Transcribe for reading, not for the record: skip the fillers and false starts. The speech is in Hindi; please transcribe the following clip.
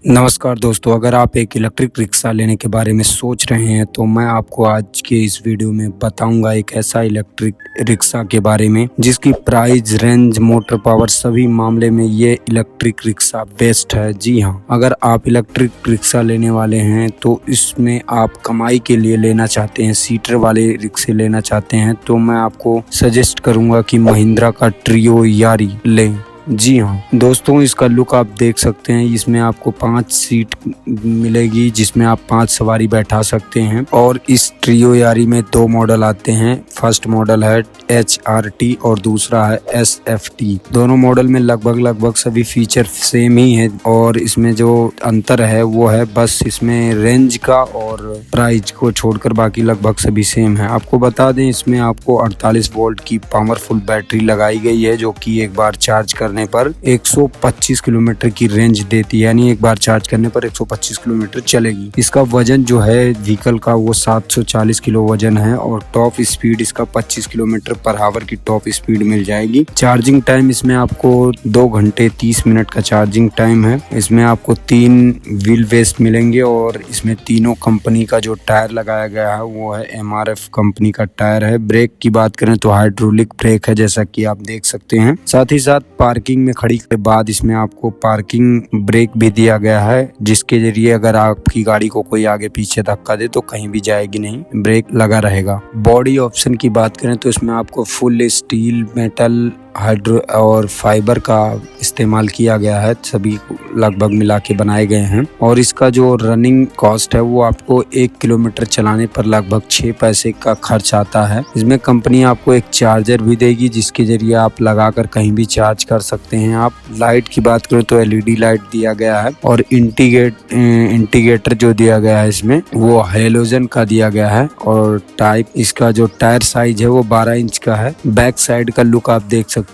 नमस्कार दोस्तों, अगर आप एक इलेक्ट्रिक रिक्शा लेने के बारे में सोच रहे हैं तो मैं आपको आज के इस वीडियो में बताऊंगा एक ऐसा इलेक्ट्रिक रिक्शा के बारे में जिसकी प्राइस, रेंज, मोटर पावर सभी मामले में ये इलेक्ट्रिक रिक्शा बेस्ट है। जी हाँ, अगर आप इलेक्ट्रिक रिक्शा लेने वाले हैं तो इसमें आप कमाई के लिए लेना चाहते हैं, सीटर वाले रिक्शे लेना चाहते हैं तो मैं आपको सजेस्ट करूंगा कि महिंद्रा का ट्रियो यारी लें। जी हाँ दोस्तों, इसका लुक आप देख सकते हैं। इसमें आपको 5 सीट मिलेगी जिसमें आप 5 सवारी बैठा सकते हैं और इस ट्रियो यारी में 2 मॉडल आते हैं। फर्स्ट मॉडल है HRT और दूसरा है SFT। दोनों मॉडल में लगभग सभी फीचर सेम ही है और इसमें जो अंतर है वो है बस इसमें रेंज का और प्राइस को छोड़कर बाकी लगभग सभी सेम है। आपको बता दें इसमें आपको 48 वोल्ट की पावरफुल बैटरी लगाई गई है जो कि एक बार चार्ज करने पर 125 किलोमीटर की रेंज देती है, यानी एक बार चार्ज करने पर 125 किलोमीटर चलेगी। इसका वजन जो है व्हीकल का वो 740 किलो वजन है और टॉप स्पीड इसका 25 किलोमीटर पर आवर की टॉप स्पीड मिल जाएगी। चार्जिंग टाइम इसमें आपको 2 घंटे 30 मिनट का चार्जिंग टाइम है। इसमें आपको 3 व्हील बेस मिलेंगे और इसमें तीनों कंपनी का जो टायर लगाया गया है वो है MRF कंपनी का टायर है। ब्रेक की बात करें तो हाइड्रोलिक ब्रेक है जैसा कि आप देख सकते हैं। साथ ही साथ पार्किंग में खड़ी के बाद इसमें आपको पार्किंग ब्रेक भी दिया गया है जिसके जरिए अगर आपकी गाड़ी को कोई आगे पीछे धक्का दे तो कहीं भी जाएगी नहीं, ब्रेक लगा रहेगा। बॉडी ऑप्शन की बात करें तो इसमें आपको फुल स्टील, मेटल, हाइड्रो और फाइबर का इस्तेमाल किया गया है, सभी लगभग मिला के बनाए गए हैं। और इसका जो रनिंग कॉस्ट है वो आपको 1 किलोमीटर चलाने पर लगभग 6 पैसे का खर्च आता है। इसमें कंपनी आपको एक चार्जर भी देगी जिसके जरिए आप लगाकर कहीं भी चार्ज कर सकते हैं। आप लाइट की बात करें तो LED लाइट दिया गया है और इंडिकेटर जो दिया गया है इसमें वो हेलोजन का दिया गया है। और टाइप इसका जो टायर साइज है वो 12 इंच का है। बैक साइड का लुक आप देख सकते हैं।